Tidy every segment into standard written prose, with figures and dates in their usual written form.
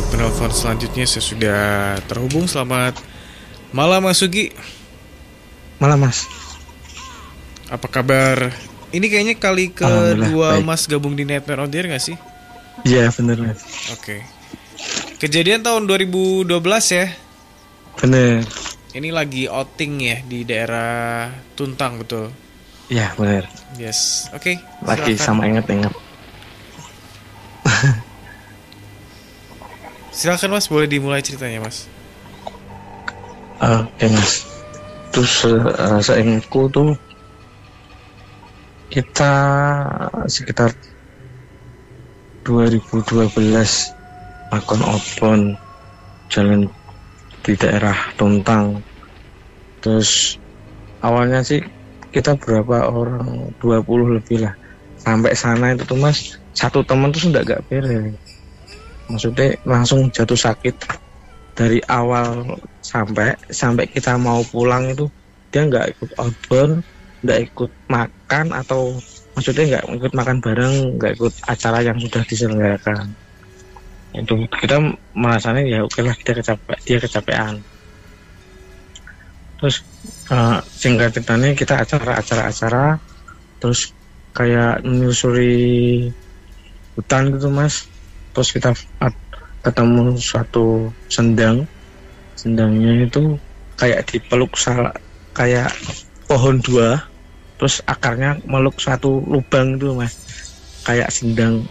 penelpon selanjutnya saya sudah terhubung. Selamat malam Mas Sugi. Malam Mas. Apa kabar? Ini kayaknya kali kedua Mas gabung di Nightmare on the Air gak sih? Iya bener Mas. Oke. Kejadian tahun 2012 ya? Bener. Ini lagi outing ya di daerah Tuntang, betul? Iya bener. Yes, oke. Lagi sama inget-inget. Silakan Mas, boleh dimulai ceritanya Mas. Oke Mas. Terus seingatku tuh kita sekitar 2012 makan outbound jalan di daerah Tuntang. Terus awalnya sih kita berapa orang, 20 lebih lah. Sampai sana itu tuh Mas, satu teman tuh sudah gak beres. Maksudnya langsung jatuh sakit dari awal sampai kita mau pulang itu dia nggak ikut outbound, nggak ikut makan, atau maksudnya nggak ikut makan bareng, nggak ikut acara yang sudah diselenggarakan. Itu kita merasanya ya oke lah, dia kecapean. Terus singkat ceritanya kita acara, terus kayak menyusuri hutan gitu Mas. Terus kita ketemu suatu sendangnya itu kayak dipeluk kayak pohon dua, terus akarnya meluk suatu lubang itu Mas, kayak sendang.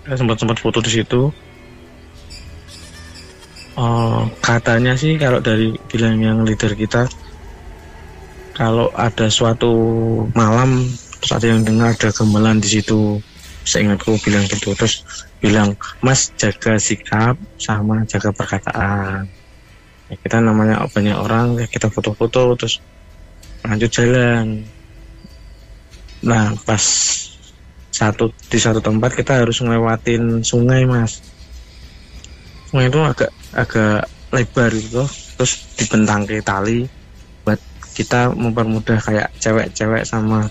Sempat foto di situ. Katanya sih kalau dari bilang yang leader kita, kalau ada suatu malam terus ada yang dengar ada gamelan di situ. Seingatku bilang gitu, terus bilang Mas jaga sikap sama jaga perkataan ya, kita namanya banyak orang ya, kita foto-foto terus lanjut jalan. Nah pas di satu tempat kita harus ngelewatin sungai Mas. Sungai itu agak lebar gitu, terus dibentangke tali buat kita mempermudah kayak cewek-cewek sama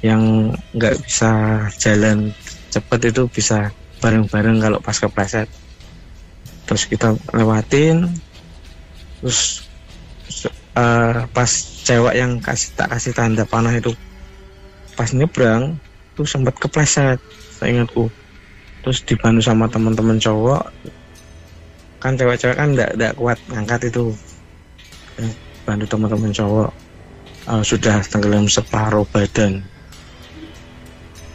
yang nggak bisa jalan cepet itu bisa bareng-bareng kalau pas kepleset. Terus kita lewatin, terus pas cewek yang tak kasih tanda panah itu pas nyebrang tuh sempat kepleset, saya ingatku. Terus dibantu sama teman-teman cowok, kan cewek-cewek kan nggak kuat ngangkat itu, bantu teman-teman cowok. Sudah tenggelam separuh badan.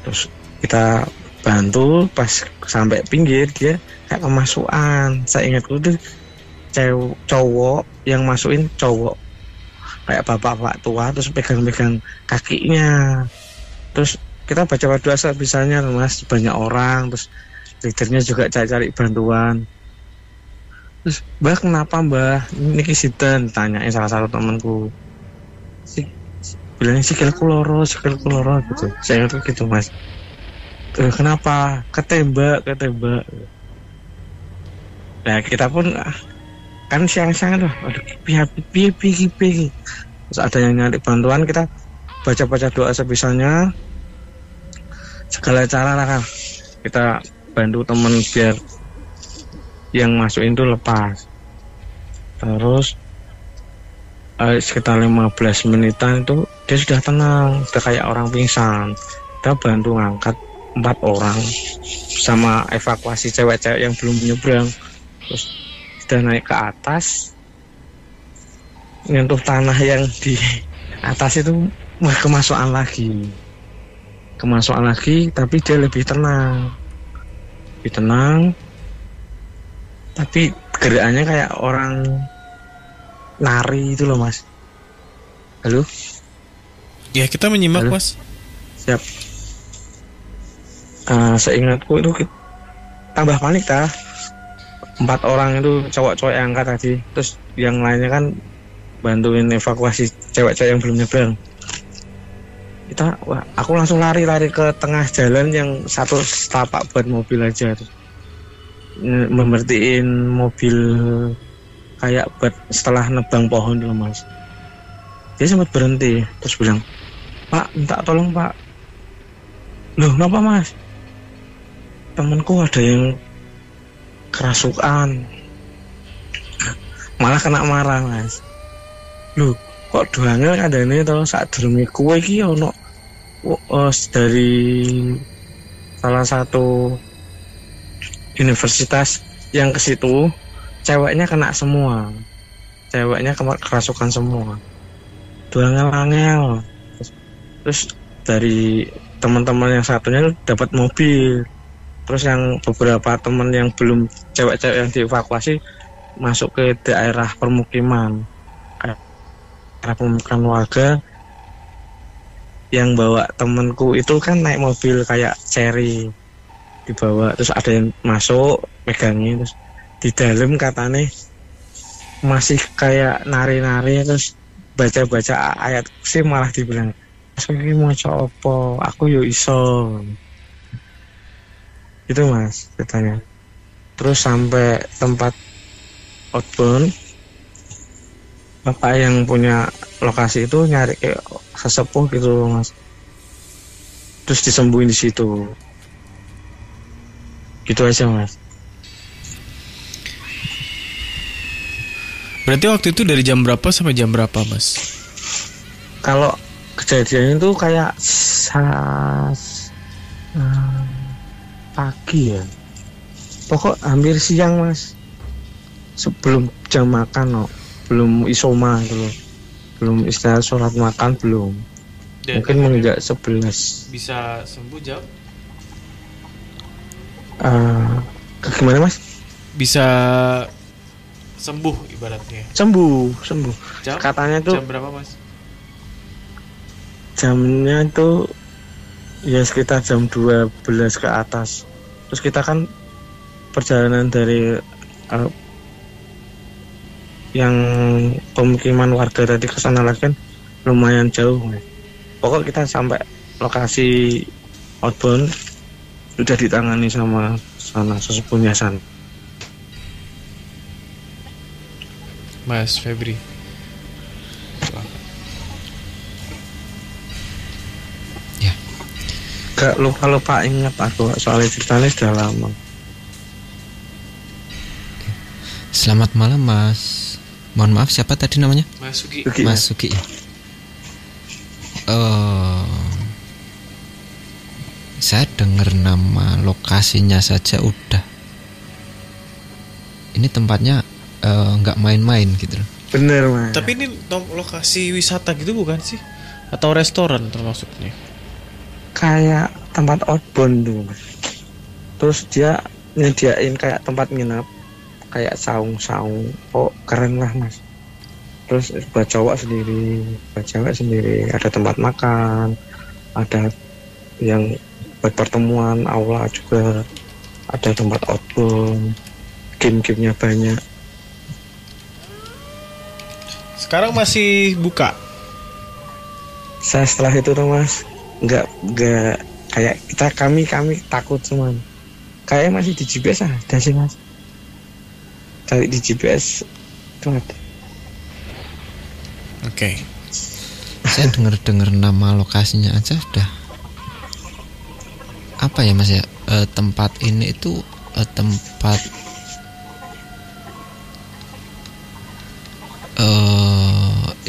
Terus kita bantu, pas sampai pinggir dia kayak kemasukan. Saya ingatku tuh cowok yang masukin cowok kayak bapak tua, terus pegang-pegang kakinya. Terus kita baca doa sebisanya Mas, banyak orang, terus leadernya juga cari bantuan. Terus Mbah kenapa Mbah ini kisiden, tanyain salah satu temanku. Bilangnya sikilku loro gitu. Saya ingatku gitu Mas. Kenapa? Ketembak. Nah kita pun kan siang-siang tuh, aduh piye. Terus ada yang nyari bantuan, kita baca doa sebisanya, segala cara lah kan. Kita bantu teman biar yang masukin tuh lepas. Terus sekitar 15 menitan itu dia sudah tenang, sudah kayak orang pingsan. Kita bantu ngangkat 4 orang sama evakuasi cewek-cewek yang belum nyebrang. Terus sudah naik ke atas, nyentuh tanah yang di atas itu kemasukan lagi, tapi dia lebih tenang, tapi gerakannya kayak orang nari itu loh Mas. Halo? Ya kita menyimak. Halo? Mas. Siap. Seingatku itu tambah panik 4 orang itu cowok-cowok yang angkat tadi, terus yang lainnya kan bantuin evakuasi cewek-cewek yang belum nyebrang. Aku langsung lari ke tengah jalan yang satu setapak buat mobil aja, memerhatiin mobil kayak buat setelah nebang pohon dulu Mas. Dia sempat berhenti terus bilang, Pak minta tolong Pak. Loh kenapa Mas? Temanku ada yang kerasukan, malah kena marah mas. Loh kok doangnya adanya tau saat durunge kowe iki ono dari salah satu universitas yang ke situ, ceweknya kena semua, ceweknya kerasukan semua, doangel. Terus dari teman-teman yang satunya dapat mobil, terus yang beberapa teman yang belum, cewek-cewek yang dievakuasi masuk ke daerah permukiman warga. Yang bawa temanku itu kan naik mobil kayak Cherry dibawa, terus ada yang masuk megangin, terus di dalam katanya masih kayak nari-nari, terus baca-baca ayat sih, malah dibilang ini mau coba aku yo iso itu mas katanya. Terus sampai tempat outbound, bapak yang punya lokasi itu nyari kayak sesepuh gitu mas, terus disembuhin di situ gitu aja mas. Berarti waktu itu dari jam berapa sampai jam berapa mas? Kalau kejadian itu kayak pagi ya, pokok hampir siang mas, sebelum jam makan belum isoma gitu loh, belum istirahat sholat makan belum. Dan mungkin menginjak 11. Bisa sembuh jam? Gimana mas? Bisa sembuh ibaratnya. Sembuh. Jam? Katanya tuh jam berapa mas? Jamnya itu ya sekitar jam 12 ke atas. Terus kita kan perjalanan dari yang pemukiman warga tadi ke sana lagi kan lumayan jauh. Pokok kita sampai lokasi outbound sudah ditangani sama sana sesepuhnya sana. Mas Febri. Ya. Gak lupa ingat aku soalnya ceritanya sudah lama. Selamat malam Mas. Mohon maaf siapa tadi namanya? Mas Sugi. Mas Sugi ya. Saya dengar nama lokasinya saja udah. Ini tempatnya nggak main-main gitu loh. Bener mas. Tapi ini lokasi wisata gitu bukan sih? Atau restoran termasuknya? Kayak tempat outbound tuh mas. Terus dia nyediain kayak tempat nginap, kayak saung-saung. Oh keren lah mas. Terus buat cowok sendiri, buat cewek sendiri, ada tempat makan, ada yang buat pertemuan, aula juga, ada tempat outbound, game-gamenya banyak. Sekarang masih buka? Saya setelah itu tuh mas, nggak kayak kami takut cuman. Kayak masih di GPS ada sih mas. Cari di GPS itu ada. Oke. Saya dengar nama lokasinya aja udah. Apa ya mas ya? Tempat ini itu tempat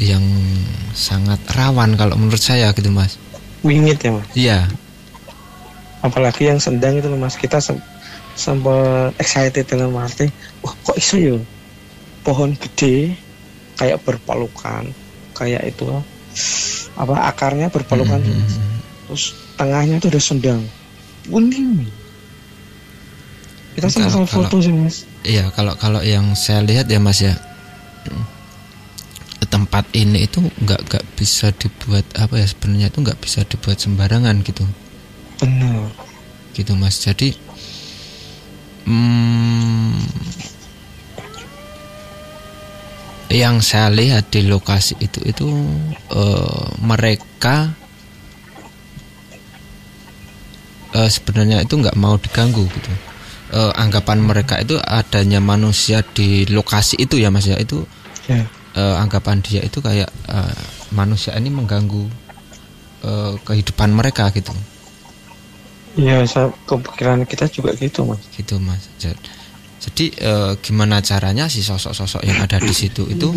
yang sangat rawan kalau menurut saya gitu mas. Wingit ya mas? Iya. Apalagi yang sedang itu mas, kita sempat excited dengan Marte. Wah kok iso ya? Pohon gede kayak berpelukan, kayak itu apa akarnya berpelukan, terus tengahnya itu ada sendang, kuning. Kita sempat foto sih mas. Iya kalau yang saya lihat ya mas ya, tempat ini itu nggak bisa dibuat apa ya, sebenarnya itu nggak bisa dibuat sembarangan gitu. Benar. Gitu mas. Jadi yang saya lihat di lokasi itu mereka sebenarnya itu nggak mau diganggu gitu. Anggapan mereka itu adanya manusia di lokasi itu ya mas ya, itu anggapan dia itu kayak manusia ini mengganggu kehidupan mereka gitu. Iya, kepikiran kita juga gitu mas. Gitu mas. Jadi gimana caranya si sosok-sosok yang ada di situ itu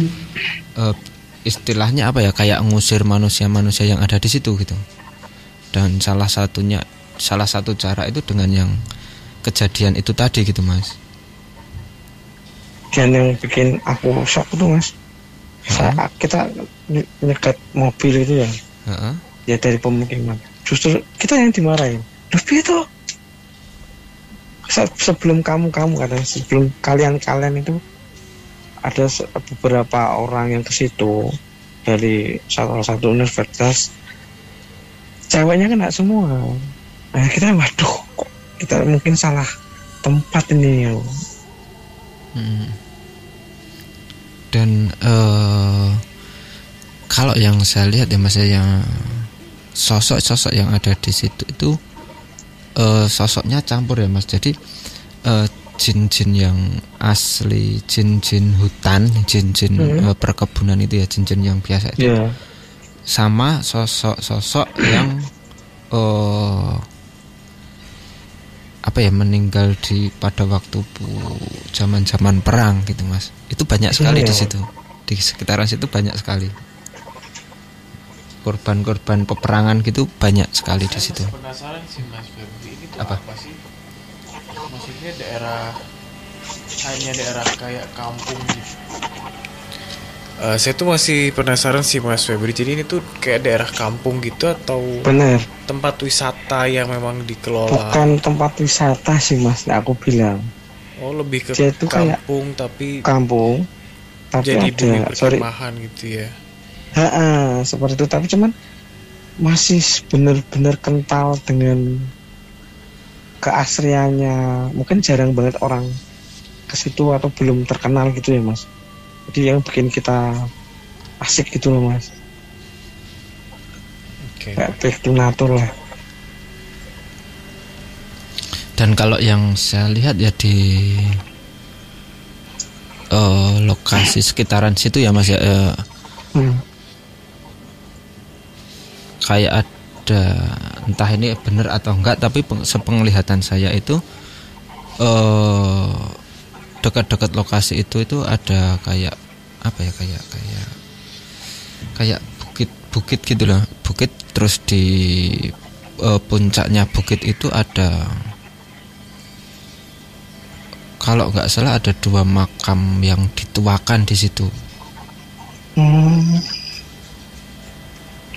istilahnya apa ya, kayak ngusir manusia-manusia yang ada di situ gitu. Dan salah satu cara itu dengan yang kejadian itu tadi gitu Mas. Dan yang bikin aku shock itu Mas, saat kita nyegat mobil itu ya, ya dari pemukiman, justru kita yang dimarahin. Tapi itu sebelum kamu katanya, sebelum kalian itu ada beberapa orang yang ke situ dari salah satu universitas, ceweknya kena semua. Nah kita waduh, kok kita mungkin salah tempat ini ya. Dan kalau yang saya lihat ya Mas, yang sosok-sosok yang ada di situ itu sosoknya campur ya Mas. Jadi jin-jin yang asli, jin-jin hutan, jin-jin perkebunan itu ya, jin-jin yang biasa itu, sama sosok-sosok yang meninggal pada waktu zaman perang gitu Mas. Itu banyak sekali di situ, di sekitaran situ banyak sekali korban-korban peperangan gitu, banyak sekali di situ. Penasaran sih Mas Febri, ini tuh apa sih? Maksudnya hanya daerah kayak kampung gitu. Saya tuh masih penasaran sih Mas Febri. Jadi ini tuh kayak daerah kampung gitu atau tempat wisata yang memang dikelola? Bukan tempat wisata sih Mas, aku bilang. Oh, lebih ke kampung, tapi jadi bumi perkemahan gitu ya. Seperti itu, tapi cuman masih benar-benar kental dengan keasliannya. Mungkin jarang banget orang ke situ atau belum terkenal gitu ya Mas. Jadi yang bikin kita asik gitu loh Mas. Kayak back to nature lah. Dan kalau yang saya lihat ya di lokasi sekitaran situ ya Mas ya, kayak ada, entah ini benar atau enggak, tapi sepenglihatan saya itu dekat-dekat lokasi itu ada kayak apa ya, kayak bukit gitu loh, bukit. Terus di puncaknya bukit itu ada, kalau nggak salah ada 2 makam yang dituakan di situ.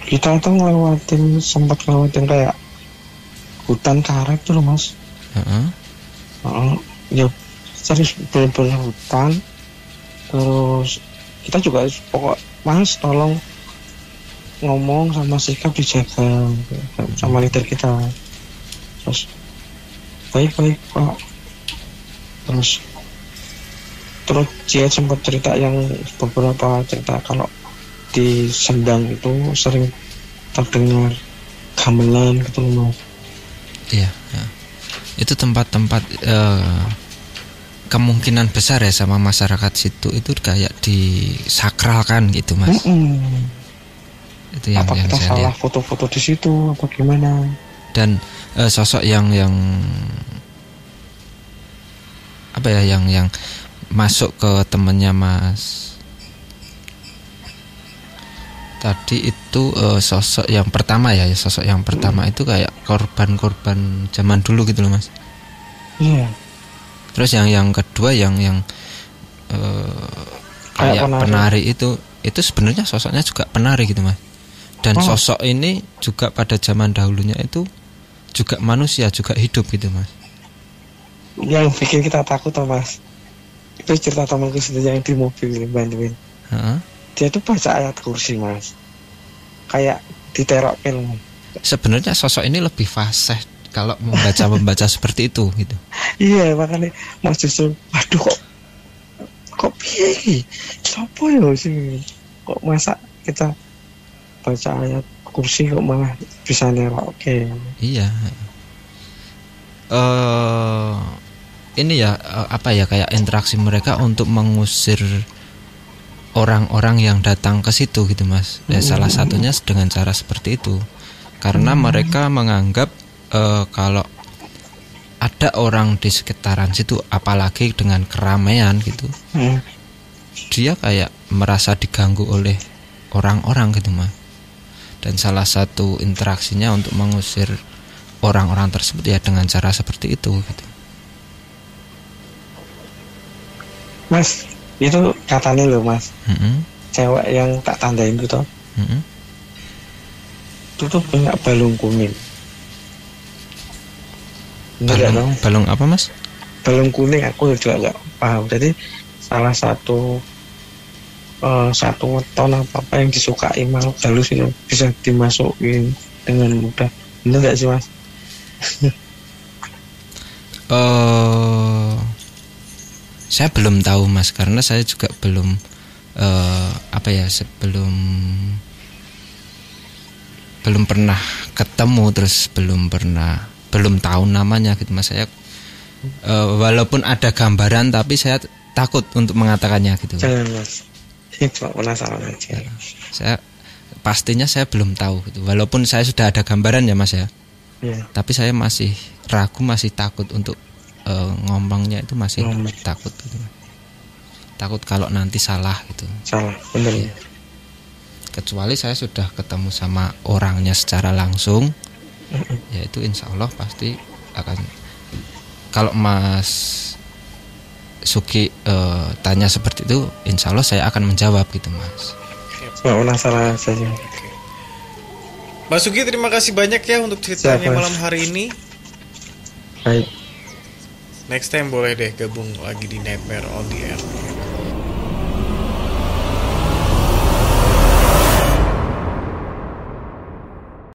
Kita tuh sempat ngelewatin kayak hutan karet tuh loh Mas. Ya serius, bener-bener hutan. Terus kita juga pokok Mas tolong ngomong sama sikap dijaga sama leader kita. Terus baik Pak. Terus dia sempat cerita beberapa cerita kalau di Sendang itu sering terdengar gamelan gitu loh. Iya, ya. Itu tempat-tempat kemungkinan besar ya sama masyarakat situ itu kayak disakralkan gitu Mas. Itu yang kita saya salah lihat. Foto-foto di situ apa gimana? Dan sosok yang apa ya, yang masuk ke temennya Mas tadi itu, sosok yang pertama ya, sosok yang pertama itu kayak korban zaman dulu gitu loh Mas. Iya. Terus yang kedua yang kayak penari itu sebenarnya sosoknya juga penari gitu Mas. Dan sosok ini juga pada zaman dahulunya itu juga manusia, juga hidup gitu Mas. Yang bikin kita takut tuh Mas, itu cerita temanku sendiri yang di mobil bantuin. Dia tuh baca ayat kursi Mas, kayak diterok film. Sebenarnya sosok ini lebih fasih kalau membaca seperti itu gitu. Iya, makanya Mas justru waduh kok piye siapa ya sih, kok masa kita baca ayat kursi kok malah bisa nerok. Iya. Ini ya apa ya, kayak interaksi mereka untuk mengusir orang-orang yang datang ke situ gitu Mas. Ya, salah satunya dengan cara seperti itu. Karena mereka menganggap kalau ada orang di sekitaran situ, apalagi dengan keramaian gitu, dia kayak merasa diganggu oleh orang-orang gitu Mas. Dan salah satu interaksinya untuk mengusir orang-orang tersebut ya dengan cara seperti itu gitu. Mas, itu katanya loh Mas, cewek yang tak tandain itu toh, itu tuh punya balung kuning. Balung apa Mas? Balung kuning, aku juga nggak paham. Jadi salah satu weton apa yang disukai makhluk halus itu bisa dimasukin dengan mudah. Bener nggak sih Mas? Saya belum tahu Mas, karena saya juga belum belum pernah ketemu, terus belum tahu namanya gitu Mas. Saya walaupun ada gambaran tapi saya takut untuk mengatakannya gitu. Jangan Mas, cuma penasaran aja. Pastinya saya belum tahu gitu. Walaupun saya sudah ada gambaran ya Mas ya. Tapi saya masih ragu, masih takut untuk ngomongnya itu, masih takut gitu. Takut kalau nanti salah gitu. Salah, benar ya. Kecuali saya sudah ketemu sama orangnya secara langsung, ya itu insya Allah pasti akan. Kalau Mas Sugi tanya seperti itu, insya Allah saya akan menjawab gitu Mas. Penasaran saja. Mas Sugi, terima kasih banyak ya untuk ceritanya malam hari ini. Baik. Next time boleh deh gabung lagi di Nightmare on the Air.